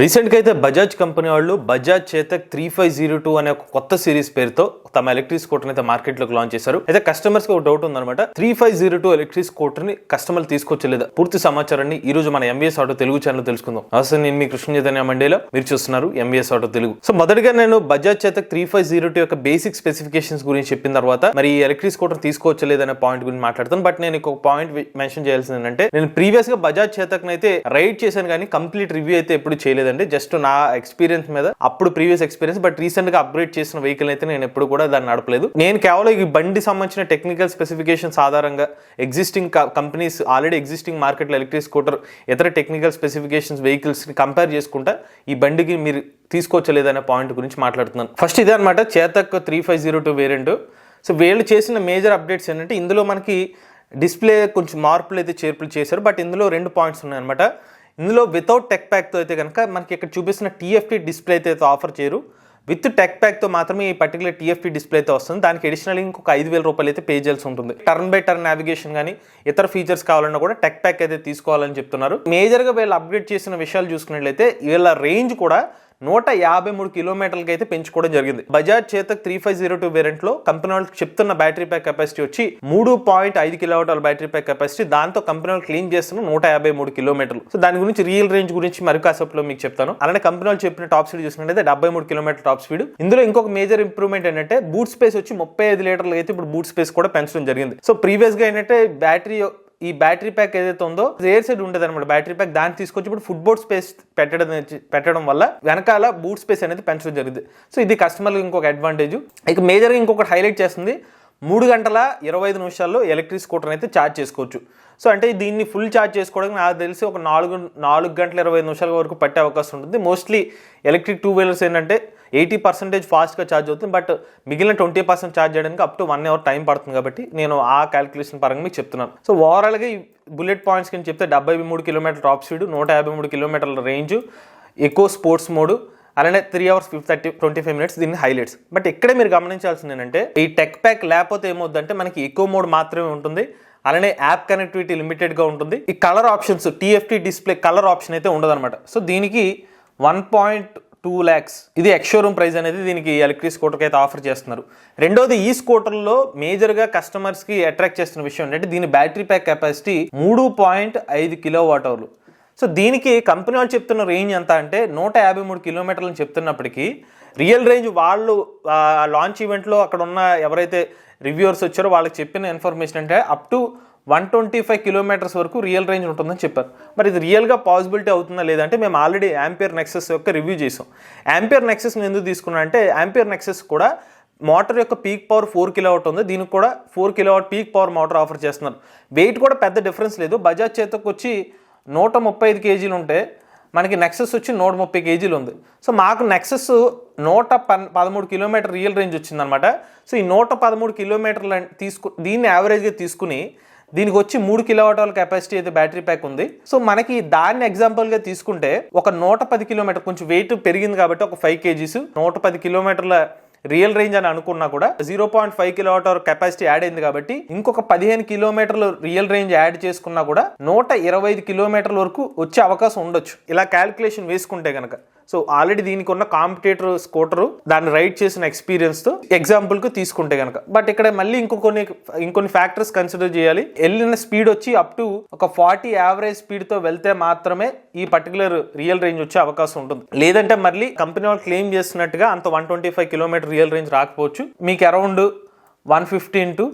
రీసెంట్గా అయితే బజాజ్ కంపెనీ వాళ్ళు బజాజ్ చేతక్ 3502 అనే ఒక కొత్త సిరీస్ పేరుతో తమ ఎలక్ట్రిక్ స్కూటర్ అయితే మార్కెట్లోకి లాంచ్ చేశారు. అయితే కస్టమర్స్ కి ఒక డౌట్ ఉందన్నమాట, 3502 ఎలక్ట్రిక్ స్కూటర్ ని కస్టమర్లు తీసుకొచ్చలేదా? పూర్తి సమాచారాన్ని ఈ రోజు మన ఎంవీఎస్ ఆటో తెలుగు ఛానల్ తెలుసుకుందాం. అసలు నేను మీ కృష్ణ చైతన్య మండేలో, మీరు చూస్తున్నారు ఎంవీఎస్ ఆటో తెలుగు. సో మొదటిగా నేను బజాజ్ చేతక్ 3502 యొక్క బేసిక్ స్పెసిఫికేషన్స్ గురించి చెప్పిన తర్వాత మరి ఎలక్ట్రిక్ స్కూటర్ తీసుకోవచ్చలేదనే పాయింట్ గురించి మాట్లాడతాను. బట్ నేను ఒక పాయింట్ మెన్షన్ చేయాల్సింది ఏంటంటే, నేను ప్రీవియస్ గా బజాజ్ చేతక్ అయితే రైడ్ చేశాను కానీ కంప్లీట్ రివ్యూ అయితే ఎప్పుడు చేయలేదండి. జస్ట్ నా ఎక్స్పీరియన్స్ మీద, అప్పుడు ప్రీవియస్ ఎక్స్పీరియన్స్. బట్ రీసెంట్ గా అప్గ్రేడ్ చేసిన వెహికల్ అయితే నేను ఎప్పుడు కూడా దాన్ని నడపలేదు. నేను కేవలం ఈ బండి సంబంధించిన టెక్నికల్ స్పెసిఫికేషన్స్ ఆధారంగా ఎగ్జిస్టింగ్ కంపెనీస్ ఆల్రెడీ ఎగ్జిస్టింగ్ మార్కెట్లో ఎలక్ట్రిక్ స్కూటర్ ఇతర టెక్నికల్ స్పెసిఫికేషన్స్ వెహికల్స్ ని కంపేర్ చేసుకుంటా ఈ బండికి మీరు తీసుకోవచ్చలేదనే పాయింట్ గురించి మాట్లాడుతున్నాను. ఫస్ట్ ఇదే అనమాట, చేతక్ 3502 వేరియంట్. సో వీళ్ళు చేసిన మేజర్ అప్డేట్స్ ఏంటంటే, ఇందులో మనకి డిస్ప్లే కొంచెం మార్పులు అయితే చేర్పులు చేశారు. బట్ ఇందులో 2 పాయింట్స్ ఉన్నాయన్నమాట. ఇందులో వితౌట్ టెక్ ప్యాక్తో అయితే కనుక మనకి ఇక్కడ చూపిస్తున్న టీఎఫ్టీ డిస్ప్లే అయితే ఆఫర్ చేయరు. విత్ టెక్ ప్యాక్తో మాత్రమే ఈ పర్టికులర్ టీఎఫ్టీ డిస్ప్లే అయితే వస్తుంది. దానికి అడిషనల్ ఇంకొక 5,000 రూపాయలు అయితే పే చేయాల్సి ఉంటుంది. టర్న్ బై టర్న్ నావిగేషన్ కానీ ఇతర ఫీచర్స్ కావాలన్నా కూడా టెక్ ప్యాక్ అయితే తీసుకోవాలని చెప్తున్నారు. మేజర్గా వీళ్ళు అప్గ్రేడ్ చేసిన విషయాలు చూసుకున్నట్లయితే వీళ్ళ రేంజ్ కూడా 153 కిలోమీటర్లకి అయితే పెంచుకోవడం జరిగింది. బజాజ్ చేతక్ 3502 వేరియంట్ లో కంపెనీ వాళ్ళకి చెప్తున్న బ్యాటరీ ప్యాక్ కెపాసిటీ వచ్చి 3.5 కిలోవాట్ల బ్యాటరీ ప్యాక్ కెపాసిటీ. దాంతో కంపెనీ వాళ్ళు క్లీన్ చేస్తున్న 153 కిలోమీటర్లు. సో దాని గురించి రియల్ రేంజ్ గురించి మరి కాసేపులో మీకు చెప్తాను. అలానే కంపెనీ వాళ్ళు చెప్పిన టాప్ స్పీడ్ చూసుకుంటే 73 కిలోమీటర్ టాప్ స్పీడ్. ఇందులో ఇంకొక మేజర్ ఇంప్రూవ్మెంట్ ఏంటంటే, బూట్ స్పేస్ వచ్చి 35 లీటర్లు అయితే ఇప్పుడు బూట్ స్పేస్ కూడా పెంచడం జరిగింది. సో ప్రీవియస్ గా ఏంటంటే ఈ బ్యాటరీ ప్యాక్ ఏదైతే ఉందో రేర్ సైడ్ ఉండేది అనమాట బ్యాటరీ ప్యాక్. దాన్ని తీసుకొచ్చి ఇప్పుడు ఫుట్బోర్డ్ స్పేస్ పెట్టడం వల్ల వెనకాల బూట్ స్పేస్ అనేది పెంచడం జరిగింది. సో ఇది కస్టమర్కి ఇంకొక అడ్వాంటేజ్. ఇక మేజర్గా ఇంకొకటి హైలైట్ చేస్తుంది, 3 గంటల 25 నిమిషాల్లో ఎలక్ట్రిక్ స్కూటర్ అయితే ఛార్జ్ చేసుకోవచ్చు. సో అంటే దీన్ని ఫుల్ ఛార్జ్ చేసుకోవడానికి నాకు తెలిసి ఒక 4 గంటల 25 నిమిషాల వరకు పట్టే అవకాశం ఉంటుంది. మోస్ట్లీ ఎలక్ట్రిక్ 2 వీలర్స్ ఏంటంటే 80% ఫాస్ట్గా ఛార్జ్ అవుతుంది. బట్ మిగిలిన 20% ఛార్జ్ చేయడానికి అప్ టు 1 అవర్ టైం పడుతుంది. కాబట్టి నేను ఆ క్యాలిక్యులేషన్ పరంగా మీకు చెప్తున్నాను. సో ఓవరాల్గా ఈ బుల్లెట్ పాయింట్స్ కింద చెప్తే 73 కిలోమీటర్ టాప్ స్పీడ్, 153 కిలోమీటర్ల రేంజ్, ఎకో స్పోర్ట్స్ మోడ్, అలానే 3 hours 25 minutes దీన్ని హైలైట్స్. బట్ ఇక్కడే మీరు గమనించాల్సింది ఏంటంటే, ఈ టెక్ ప్యాక్ లేకపోతే ఏమవుతుందంటే మనకి ఎకో మోడ్ మాత్రమే ఉంటుంది. అలానే యాప్ కనెక్టివిటీ లిమిటెడ్గా ఉంటుంది. ఈ colour options TFT display colour option అయితే ఉండదన్నమాట. సో దీనికి 1.2 lakhs ఇది ఎక్స్ షోరూమ్ ప్రైస్ అనేది దీనికి ఎలక్ట్రిక్ స్కూటర్కి అయితే ఆఫర్ చేస్తున్నారు. రెండోది, ఈ స్కూటర్లో మేజర్గా కస్టమర్స్కి అట్రాక్ట్ చేస్తున్న విషయం ఏంటంటే, దీని బ్యాటరీ ప్యాక్ కెపాసిటీ 3.5 కిలోవాట్ అవర్లు. సో దీనికి కంపెనీ వాళ్ళు చెప్తున్న రేంజ్ ఎంత అంటే 153 కిలోమీటర్లను చెప్తున్నప్పటికీ రియల్ రేంజ్ వాళ్ళు లాంచ్ ఈవెంట్లో అక్కడ ఉన్న ఎవరైతే రివ్యూవర్స్ వచ్చారో వాళ్ళకి చెప్పిన ఇన్ఫర్మేషన్ అంటే అప్ టు 125 కిలోమీటర్స్ వరకు రియల్ రేంజ్ ఉంటుందని చెప్పారు. మరి ఇది రియల్గా పాసిబిలిటీ అవుతుందా లేదంటే, మేము ఆల్రెడీ ఆంపియర్ నెక్సస్ యొక్క రివ్యూ చేసాం. ఆంపియర్ నెక్సస్ని ఎందుకు తీసుకున్నా అంటే, ఆంపియర్ నెక్సస్ కూడా మోటార్ యొక్క పీక్ పవర్ 4 కిలోవాట్ ఉంది. దీనికి కూడా 4 kilowatt peak power motor offer చేస్తున్నారు. వెయిట్ కూడా పెద్ద డిఫరెన్స్ లేదు. బజాజ్ చేతకు వచ్చి 135 కేజీలు ఉంటే మనకి నెక్సస్ వచ్చి 130 కేజీలు ఉంది. సో మాకు నెక్సస్ 113 కిలోమీటర్ రియల్ రేంజ్ వచ్చిందనమాట. సో ఈ 113 కిలోమీటర్లు దీన్ని యావరేజ్గా తీసుకుని దీనికి వచ్చి 3 కిలోవాట్ అవర్ కెపాసిటీ అయితే బ్యాటరీ ప్యాక్ ఉంది. సో మనకి దాన్ని ఎగ్జాంపుల్గా తీసుకుంటే ఒక 110 కిలోమీటర్, కొంచెం వెయిట్ పెరిగింది కాబట్టి ఒక 5 కేజీస్, 110 కిలోమీటర్ల రియల్ రేంజ్ అని అనుకున్నా కూడా 0.5 కిలోవాట్ అవర్ కెపాసిటీ యాడ్ అయింది కాబట్టి ఇంకొక 15 కిలోమీటర్లు రియల్ రేంజ్ యాడ్ చేసుకున్నా కూడా 125 కిలోమీటర్ల వరకు వచ్చే అవకాశం ఉండొచ్చు, ఇలా క్యాలిక్యులేషన్ వేసుకుంటే కనుక. సో ఆల్రెడీ దీనికి ఉన్న కాంపిటేటర్ స్కూటరు దాన్ని రైడ్ చేసిన ఎక్స్పీరియన్స్తో ఎగ్జాంపుల్కి తీసుకుంటే కనుక. బట్ ఇక్కడ మళ్ళీ ఇంకొన్ని ఫ్యాక్టర్స్ కన్సిడర్ చేయాలి. వెళ్ళిన స్పీడ్ వచ్చి అప్ టు ఒక 40 యావరేజ్ స్పీడ్తో వెళ్తే మాత్రమే ఈ పర్టికులర్ రియల్ రేంజ్ వచ్చే అవకాశం ఉంటుంది. లేదంటే మళ్ళీ కంపెనీ వాళ్ళు క్లెయిమ్ చేస్తున్నట్టుగా అంత 125 కిలోమీటర్ రియల్ రేంజ్ రాకపోవచ్చు. మీకు అరౌండ్ 115 to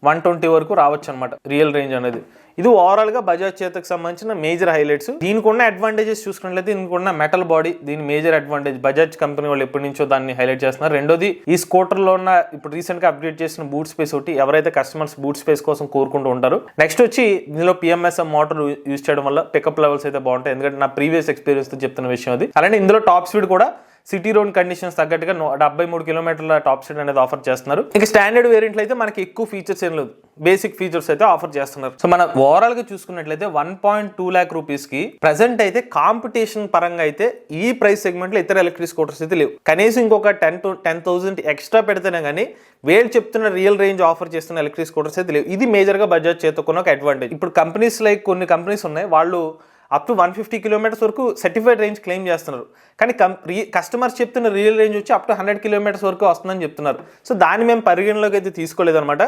120 వరకు రావచ్చు అనమాట రియల్ రేంజ్ అనేది. ఇది ఓవరాల్గా బజాజ్ చేతకు సంబంధించిన మేజర్ హైలైట్స్. దీనికి ఉన్న అడ్వాంటేజెస్ చూసుకున్నట్లయితే, దీనికి ఉన్న మెటల్ బాడీ దీని మేజర్ అడ్వాంటేజ్. బజాజ్ కంపెనీ వాళ్ళు ఎప్పటి నుంచో దాన్ని హైలైట్ చేస్తున్నారు. రెండోది, ఈ స్కూటర్లో ఉన్న ఇప్పుడు రీసెంట్గా అప్డేట్ చేసిన బూట్ స్పేస్ ఒకటి ఎవరైతే కస్టమర్స్ బూట్ స్పేస్ కోసం కోరుకుంటూ ఉంటారు. నెక్స్ట్ వచ్చి ఇందులో PMSM మోటార్ యూజ్ చేయడం వల్ల పికప్ లెవెల్స్ అయితే బాగుంటాయి. ఎందుకంటే నా ప్రీవియస్ ఎక్స్పీరియన్స్ తో చెప్తున్న విషయం అది. అలానే ఇందులో టాప్ స్పీడ్ కూడా సిటీ రోడ్ కండిషన్స్ తగ్గట్టుగా 73 కిలోమీటర్ల టాప్ స్పీడ్ అనేది ఆఫర్ చేస్తున్నారు. ఇంకా స్టాండర్డ్ వేరియంట్లు అయితే మనకి ఎక్కువ ఫీచర్స్ ఏం లేదు, బేసిక్ ఫీచర్స్ అయితే ఆఫర్ చేస్తున్నారు. సో మన ఓవరాల్ గా చూసుకున్నట్లయితే 1.2 lakh రూపీస్ కి ప్రెసెంట్ అయితే కాంపిటీషన్ పరంగా అయితే ఈ ప్రైస్ సెగ్మెంట్ లో ఇతర ఎలక్ట్రిక్ స్కూటర్స్ అయితే లేవు. కనీసం ఇంకొక 10,000 ఎక్స్ట్రా పెడితేనే కానీ వీళ్ళు చెప్తున్న రియల్ రేంజ్ ఆఫర్ చేస్తున్న ఎలక్ట్రిక్ స్కూటర్స్ అయితే లేవు. ఇది మేజర్ గా బజాజ్ చేతకున్న ఒక అడ్వాంటేజ్. ఇప్పుడు కంపెనీస్ లైక్ కొన్ని కంపెనీస్ ఉన్నాయి, వాళ్ళు అప్ టు 150 కిలోమీటర్స్ వరకు సర్టిఫైడ్ రేంజ్ క్లెయిమ్ చేస్తున్నారు. కానీ కస్టమర్స్ చెప్తున్న రియల్ రేంజ్ వచ్చి అప్ టు 100 కిలోమీటర్స్ వరకు వస్తుందని చెప్తున్నారు. సో దాన్ని మేము పరిగణలోకి అయితే తీసుకోలేదన్నమాట.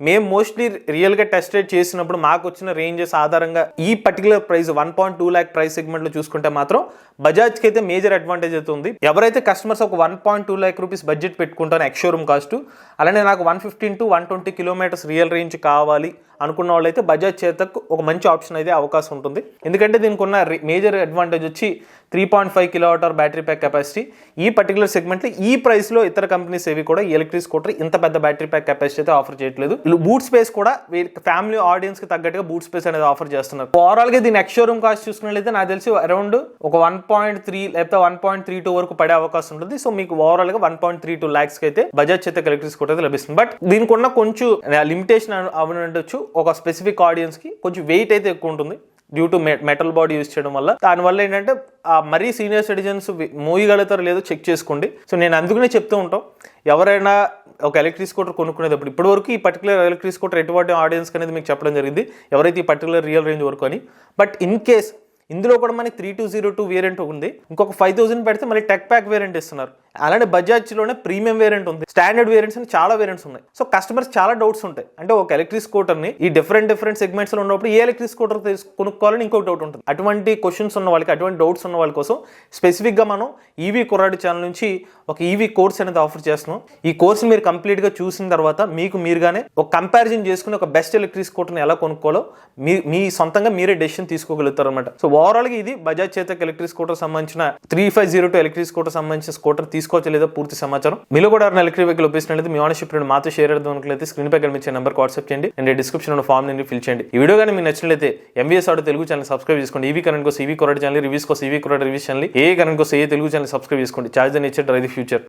మేము మోస్ట్లీ రియల్గా టెస్ట్ రైడ్ చేసినప్పుడు మాకు వచ్చిన రేంజెస్ ఆధారంగా ఈ పర్టికులర్ ప్రైస్ 1.2 lakh ప్రైస్ సెగ్మెంట్లో చూసుకుంటే మాత్రం బజాజ్కి అయితే మేజర్ అడ్వాంటేజ్ అయితే ఉంది. ఎవరైతే కస్టమర్స్ ఒక 1.2 lakh రూపీస్ బడ్జెట్ పెట్టుకుంటారో ఎక్స్-షోరూమ్ కాస్ట్, అలానే నాకు 115 to 120 కిలోమీటర్స్ రియల్ రేంజ్ కావాలి అనుకున్న వాళ్ళైతే బజాజ్ చేతక్ ఒక మంచి ఆప్షన్ అయితే అవకాశం ఉంటుంది. ఎందుకంటే దీనికి ఉన్న మేజర్ అడ్వాంటేజ్ వచ్చి 3.5 kWh బ్యాటరీ ప్యాక్ కెపాసిటీ. ఈ పర్టికులర్ సెగ్మెంట్లో ఈ ప్రైస్లో ఇతర కంపెనీస్ ఏవి కూడా ఎలక్ట్రిక్ స్కూటర్ ఇంత పెద్ద బ్యాటరీ ప్యాక్ కెపాసిటీ అయితే ఆఫర్ చేయట్లేదు. బూట్ స్పేస్ కూడా ఫ్యామిలీ ఆడియన్స్కి తగ్గట్టుగా బూట్ స్పేస్ అనేది ఆఫర్ చేస్తున్నారు. ఓవరాల్గా దీని ఎక్స్-షోరూమ్ కాస్ట్ చూసుకున్నట్లయితే నాకు తెలిసి అరౌండ్ ఒక 1.3 లేకపోతే 1.32 వరకు పడే అవకాశం ఉంటుంది. సో మీకు ఓవరాల్గా 1.32 lakhs అయితే బజాజ్ చేతక్ ఎలక్ట్రిక్ స్కూటర్ అయితే లభిస్తుంది. బట్ దీనికి ఉన్న కొంచెం లిమిటేషన్ అవనొచ్చు, ఒక స్పెసిఫిక్ ఆడియన్స్కి కొంచెం వెయిట్ అయితే ఎక్కువ ఉంటుంది due to metal body use చేయడం వల్ల. దానివల్ల ఏంటంటే మరీ సీనియర్ సిటిజన్స్ మోయగలుగుతారో లేదో చెక్ చేసుకోండి. సో నేను అందుకనే చెప్తూ ఉంటాం, ఎవరైనా ఒక ఎలక్ట్రిక్ స్కూటర్ కొనుక్కునేటప్పుడు ఇప్పటివరకు ఈ పర్టికులర్ ఎలక్ట్రిక్ స్కూటర్ ఎటువంటి ఆడియన్స్ అనేది మీకు చెప్పడం జరిగింది, ఎవరైతే ఈ పర్టికులర్ రియల్ రేంజ్ వరకు అని. బట్ ఇన్ కేస్ ఇందులో కూడా మనకి 3202 వేరియంట్ ఉంది, ఇంకొక 5000 పెడితే మళ్ళీ టెక్ ప్యాక్ వేరియంట్ ఇస్తున్నారు. అలానే బజాజ్లోనే ప్రీమియం వేరియంట్ ఉంది, స్టాండర్డ్ వేరియంట్స్ అని చాలా వేరియంట్స్ ఉన్నాయి. సో కస్టమర్స్ చాలా డౌట్స్ ఉంటాయి. అంటే ఒక ఎలక్ట్రిక్ స్కూటర్ని ఈ డిఫరెంట్ సెగ్మెంట్స్లో ఉన్నప్పుడు ఏ ఎలక్ట్రిక్ స్కూటర్ కొనుక్కోవాలని ఇంకొక డౌట్ ఉంటుంది. అటువంటి క్వశ్చన్స్ ఉన్న వాళ్ళకి, అటువంటి డౌట్స్ ఉన్న వాళ్ళ కోసం స్పెసిఫిక్గా మనం ఈవీ కుర్రాడి ఛానల్ నుంచి ఒక ఈవీ కోర్స్ అనేది ఆఫర్ చేస్తున్నాం. ఈ కోర్స్ మీరు కంప్లీట్గా చూసిన తర్వాత మీరుగానే ఒక కంపారిజన్ చేసుకుని ఒక బెస్ట్ ఎలక్ట్రిక్ స్కూటర్ని ఎలా కొనుక్కోవాలో మీ సొంతంగా మీరే డెసిషన్ తీసుకోగలుగుతారు అనమాట. సో ఓవరాల్గా ఇది బజాజ్ చేతక్ ఎలక్ట్రిక్ స్కూటర్ సంబంధించిన 3502 ఎలక్ట్రిక్ స్కూటర్ సంబంధించిన స్కూటర్ తీసుకోవచ్చు లేదా పూర్తి సమాచారం. మీలో కూడా ఎలక్ట్రిక్ వెహికల్ ఉపయోగించినట్లయితే మీ ఓనర్షిప్ మాతో షేర్ అవుతుంది అనుకున్నట్లయితే స్క్రీన్ పై కనిపించే నెంబర్కి వాట్సాప్ చేయండి అండ్ డిస్క్రిప్షన్ ఉన్న ఫామ్ ని ఫిల్ చేయండి. ఈ వీడియో కానీ మీకు నచ్చినట్లయితే MVS auto Telugu channel subscribe చేసుకోండి. ఈవీ కరెంట్ కోసం ఈవీ కొరటి ఛానల్, రివ్యూస్ కోసం ఈవీ కొరటి రివ్యూస్ ఛానల్, ఏ కరెంట్ కోసం ఏ తెలుగు ఛానల్ సబ్స్క్రైబ్ చేసుకోండి. Charge the nature drive the future.